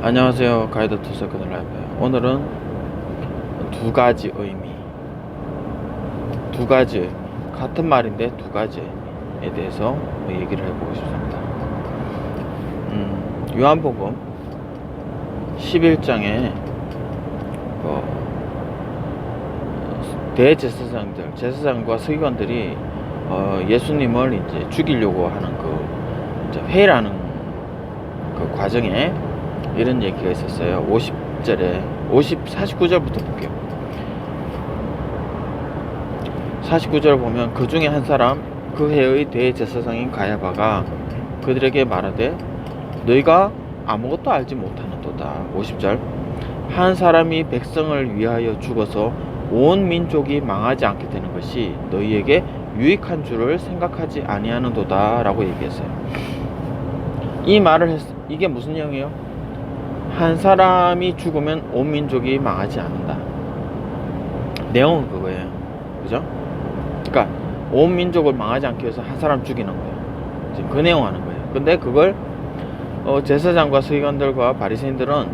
안녕하세요. 가이드 투 세컨드 라이프예요. 오늘은 두 가지 의미, 같은 말인데 두 가지 의미에 대해서 얘기를 해보고 싶습니다. 요한복음 11장에 대제사장들, 제사장과 서기관들이 예수님을 이제 죽이려고 하는 회라는 그 과정에 이런 얘기가 있었어요. 49절부터 볼게요. 49절 보면 그 중에 한 사람, 그 해의 대제사장인 가야바가 그들에게 말하되 너희가 아무것도 알지 못하는도다. 50절 한 사람이 백성을 위하여 죽어서 온 민족이 망하지 않게 되는 것이 너희에게 유익한 줄을 생각하지 아니하는도다 라고 얘기했어요. 이 말을 이게 무슨 내용이에요? 한 사람이 죽으면 온 민족이 망하지 않는다. 내용은 그거예요. 그죠? 그러니까 온 민족을 망하지 않기 위해서 한 사람 죽이는 거예요. 지금 그 내용 하는 거예요. 근데 그걸 제사장과 서기관들과 바리새인들은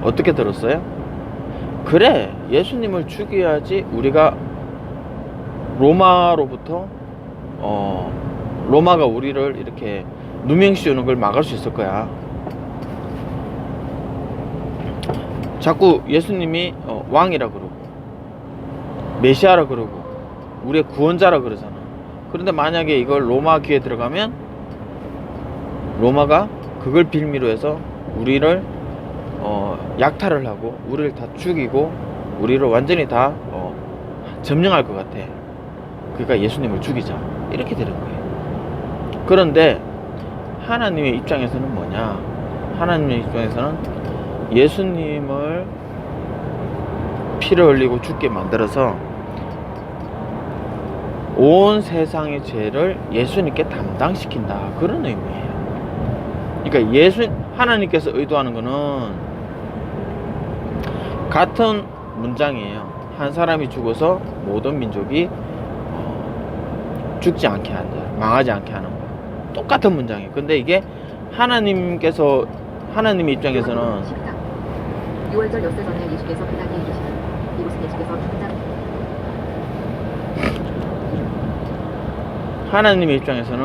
어떻게 들었어요? 그래, 예수님을 죽여야지 우리가 로마로부터 로마가 우리를 이렇게 누명 씌우는 걸 막을 수 있을 거야. 자꾸 예수님이 왕이라 그러고 메시아라 그러고 우리의 구원자라 그러잖아. 그런데 만약에 이걸 로마 귀에 들어가면 로마가 그걸 빌미로 해서 우리를 약탈을 하고 우리를 다 죽이고 우리를 완전히 다 점령할 것 같아. 그러니까 예수님을 죽이자, 이렇게 되는 거예요. 그런데 하나님의 입장에서는 뭐냐? 하나님의 입장에서는 예수님을 피를 흘리고 죽게 만들어서 온 세상의 죄를 예수님께 담당시킨다, 그런 의미예요. 그러니까 하나님께서 의도하는 것은 같은 문장이에요. 한 사람이 죽어서 모든 민족이 죽지 않게 한다, 망하지 않게 하는 거야. 똑같은 문장이에요. 근데 이게 하나님의 입장에서는 6월절 엿새 전에 예수께서 그 땅에 계시니 이곳은 예수께서 죽은 자 하나님의 입장에서는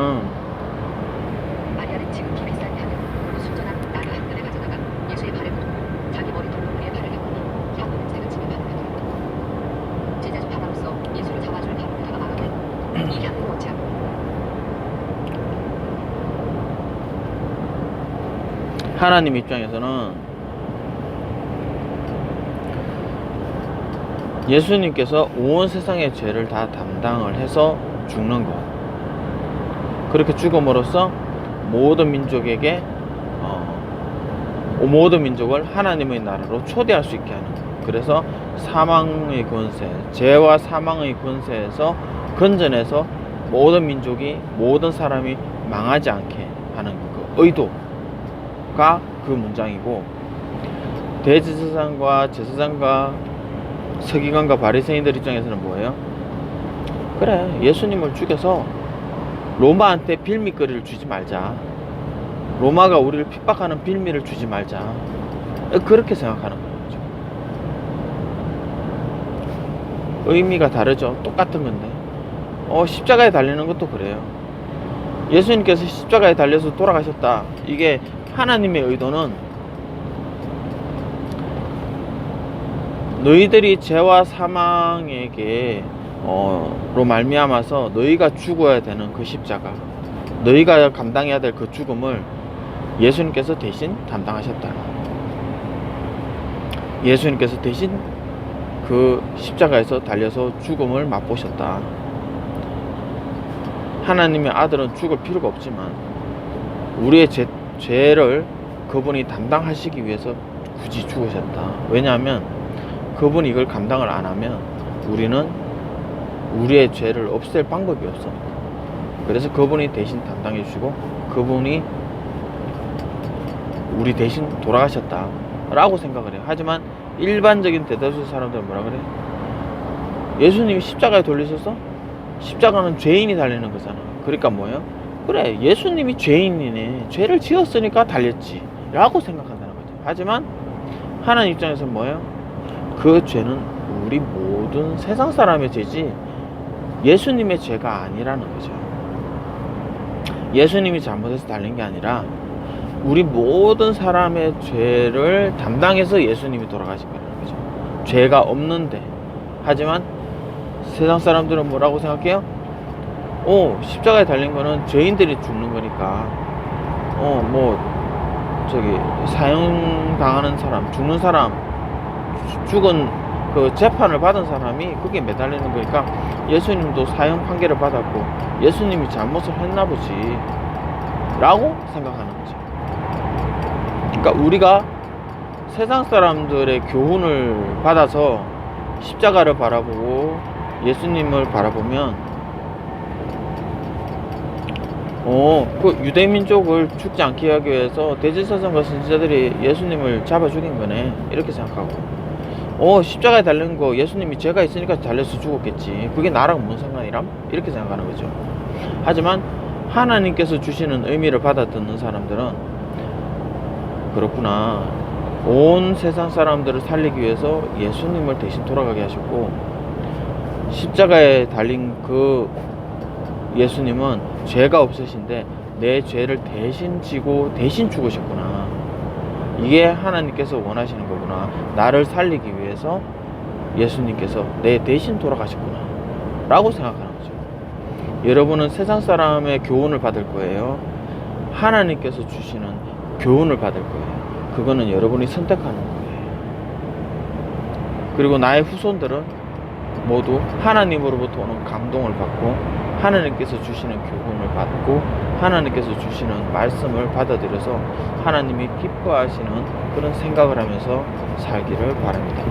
마리아는 지극히 비싼 향유 순전한 나루 한 근을 가져다가 예수의 발에 묻고 자기 머리 돌무리에 발을 해보니 향후 냄새가 집에 가득하더라. 제자 중 하나로서 예수를 잡아줄 바로다가 말하되 이 향을 원치 않고 하나님 입장에서는 예수님께서 온 세상의 죄를 다 담당을 해서 죽는 것, 그렇게 죽음으로써 모든 민족에게 모든 민족을 하나님의 나라로 초대할 수 있게 하는 것. 그래서 사망의 권세, 죄와 사망의 권세에서 건져내서 모든 민족이, 모든 사람이 망하지 않게 하는 그 의도가 그 문장이고, 대제사장과 제사장과 서기관과 바리새인들 입장에서는 뭐예요? 그래, 예수님을 죽여서 로마한테 빌미거리를 주지 말자, 로마가 우리를 핍박하는 빌미를 주지 말자, 그렇게 생각하는 거죠. 의미가 다르죠. 똑같은 건데 십자가에 달리는 것도 그래요. 예수님께서 십자가에 달려서 돌아가셨다. 이게 하나님의 의도는 너희들이 죄와 사망에게 로 말미암아서 너희가 죽어야 되는 그 십자가, 너희가 감당해야 될 그 죽음을 예수님께서 대신 담당하셨다. 예수님께서 대신 그 십자가에서 달려서 죽음을 맛보셨다. 하나님의 아들은 죽을 필요가 없지만 우리의 죄를 그분이 담당하시기 위해서 굳이 죽으셨다. 왜냐하면 그분이 이걸 감당을 안 하면 우리는 우리의 죄를 없앨 방법이 없어. 그래서 그분이 대신 담당해 주시고 그분이 우리 대신 돌아가셨다 라고 생각을 해요. 하지만 일반적인 대다수 사람들은 뭐라 그래? 예수님이 십자가에 돌리셔서 십자가는 죄인이 달리는 거잖아. 그러니까 뭐예요? 그래, 예수님이 죄인이네, 죄를 지었으니까 달렸지 라고 생각한다는 거죠. 하지만 하나님 입장에서 뭐예요? 그 죄는 우리 모든 세상 사람의 죄지 예수님의 죄가 아니라는 거죠. 예수님이 잘못해서 달린 게 아니라 우리 모든 사람의 죄를 담당해서 예수님이 돌아가신 거라는 거죠. 죄가 없는데. 하지만 세상 사람들은 뭐라고 생각해요? 십자가에 달린 거는 죄인들이 죽는 거니까 사형당하는 사람, 죽는 사람, 죽은 그 재판을 받은 사람이 그게 매달리는 거니까 예수님도 사형 판결을 받았고 예수님이 잘못을 했나 보지 라고 생각하는 거죠. 그러니까 우리가 세상 사람들의 교훈을 받아서 십자가를 바라보고 예수님을 바라보면 그 유대민족을 죽지 않게 하기 위해서 대제사장과 선지자들이 예수님을 잡아 죽인 거네 이렇게 생각하고 십자가에 달린 거 예수님이 죄가 있으니까 달려서 죽었겠지 그게 나랑 뭔 상관이람? 이렇게 생각하는 거죠. 하지만 하나님께서 주시는 의미를 받아듣는 사람들은 그렇구나, 온 세상 사람들을 살리기 위해서 예수님을 대신 돌아가게 하셨고 십자가에 달린 그 예수님은 죄가 없으신데 내 죄를 대신 지고 대신 죽으셨구나, 이게 하나님께서 원하시는 거구나, 나를 살리기 위해서 예수님께서 내 대신 돌아가셨구나 라고 생각하는 거죠. 여러분은 세상 사람의 교훈을 받을 거예요, 하나님께서 주시는 교훈을 받을 거예요. 그거는 여러분이 선택하는 거예요. 그리고 나의 후손들은 모두 하나님으로부터 오는 감동을 받고 하나님께서 주시는 교훈을 받고 하나님께서 주시는 말씀을 받아들여서 하나님이 기뻐하시는 그런 생각을 하면서 살기를 바랍니다.